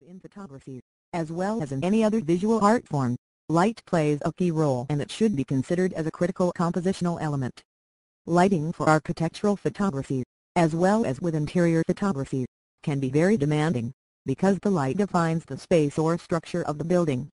In photography, as well as in any other visual art form, light plays a key role and it should be considered as a critical compositional element. Lighting for architectural photography, as well as with interior photography, can be very demanding, because the light defines the space or structure of the building.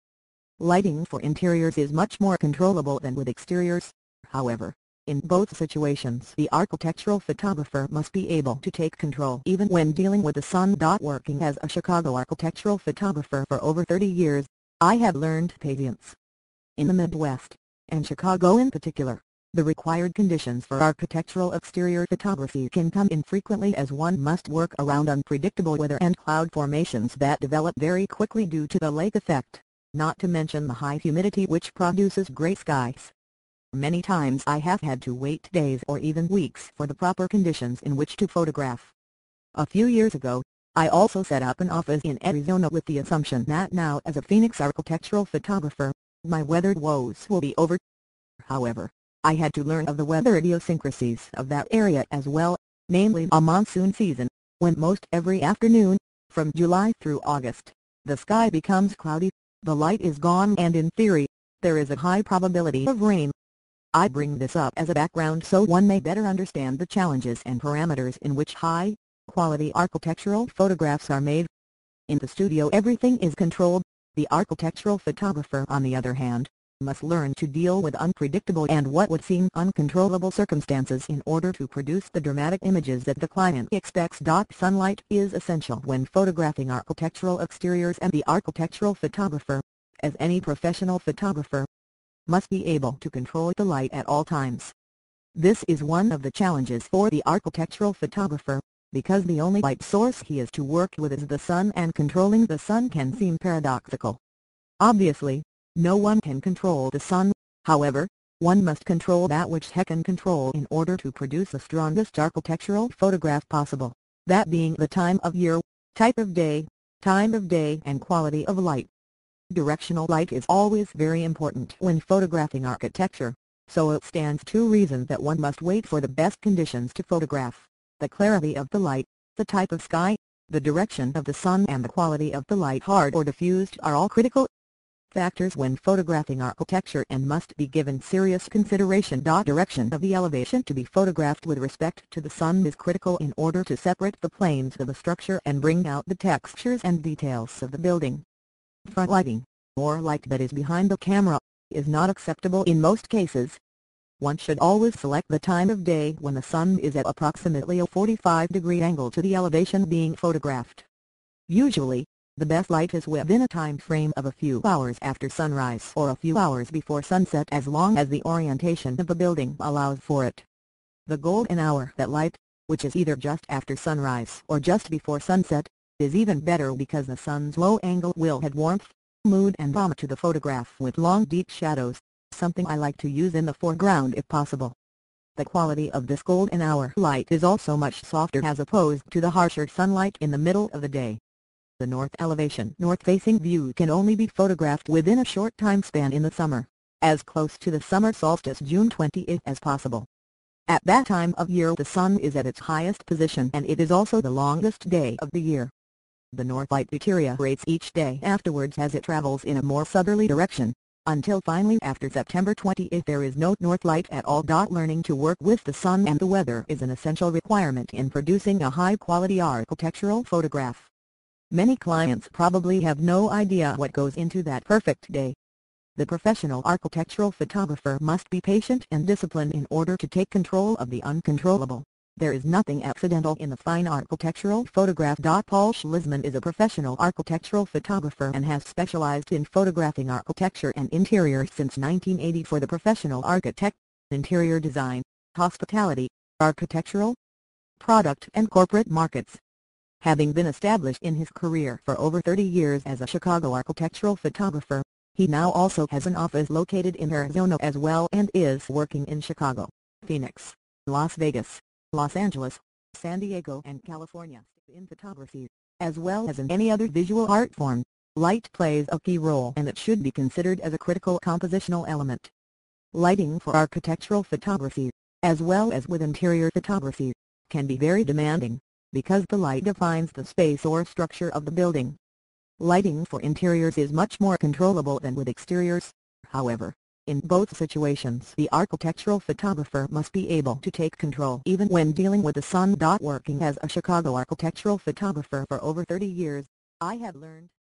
Lighting for interiors is much more controllable than with exteriors, however. In both situations the architectural photographer must be able to take control even when dealing with the sun. Working as a Chicago architectural photographer for over 30 years, I have learned patience. In the Midwest, and Chicago in particular, the required conditions for architectural exterior photography can come infrequently, as one must work around unpredictable weather and cloud formations that develop very quickly due to the lake effect, not to mention the high humidity which produces gray skies. Many times I have had to wait days or even weeks for the proper conditions in which to photograph. A few years ago, I also set up an office in Arizona with the assumption that now, as a Phoenix architectural photographer, my weather woes will be over. However, I had to learn of the weather idiosyncrasies of that area as well, namely a monsoon season, when most every afternoon, from July through August, the sky becomes cloudy, the light is gone, and in theory, there is a high probability of rain. I bring this up as a background so one may better understand the challenges and parameters in which high-quality architectural photographs are made. In the studio everything is controlled. The architectural photographer, on the other hand, must learn to deal with unpredictable and what would seem uncontrollable circumstances in order to produce the dramatic images that the client expects. Sunlight is essential when photographing architectural exteriors, and the architectural photographer, as any professional photographer, must be able to control the light at all times. This is one of the challenges for the architectural photographer, because the only light source he is to work with is the sun, and controlling the sun can seem paradoxical. Obviously, no one can control the sun, however, one must control that which he can control in order to produce the strongest architectural photograph possible, that being the time of year, type of day, and quality of light. Directional light is always very important when photographing architecture, so it stands to reason that one must wait for the best conditions to photograph. The clarity of the light, the type of sky, the direction of the sun, and the quality of the light, hard or diffused, are all critical factors when photographing architecture and must be given serious consideration. Direction of the elevation to be photographed with respect to the sun is critical in order to separate the planes of the structure and bring out the textures and details of the building. Front lighting, or light that is behind the camera, is not acceptable in most cases. One should always select the time of day when the sun is at approximately a 45-degree angle to the elevation being photographed. Usually, the best light is within a time frame of a few hours after sunrise or a few hours before sunset, as long as the orientation of the building allows for it. The golden hour, that light, which is either just after sunrise or just before sunset, is even better because the sun's low angle will add warmth, mood and drama to the photograph with long deep shadows, something I like to use in the foreground if possible. The quality of this golden hour light is also much softer as opposed to the harsher sunlight in the middle of the day. The north elevation, north-facing view can only be photographed within a short time span in the summer, as close to the summer solstice June 20th as possible. At that time of year the sun is at its highest position, and it is also the longest day of the year. The north light deteriorates each day afterwards as it travels in a more southerly direction, until finally after September 20th there is no north light at all. Learning to work with the sun and the weather is an essential requirement in producing a high-quality architectural photograph. Many clients probably have no idea what goes into that perfect day. The professional architectural photographer must be patient and disciplined in order to take control of the uncontrollable. There is nothing accidental in the fine architectural photograph. Paul Schlisman is a professional architectural photographer and has specialized in photographing architecture and interior since 1980 for the professional architect, interior design, hospitality, architectural, product and corporate markets. Having been established in his career for over 30 years as a Chicago architectural photographer, he now also has an office located in Arizona as well and is working in Chicago, Phoenix, Las Vegas, Los Angeles, San Diego and California. In photography, as well as in any other visual art form, light plays a key role and it should be considered as a critical compositional element. Lighting for architectural photography, as well as with interior photography, can be very demanding, because the light defines the space or structure of the building. Lighting for interiors is much more controllable than with exteriors, however. In both situations the architectural photographer must be able to take control even when dealing with the sun. Working as a Chicago architectural photographer for over 30 years, I have learned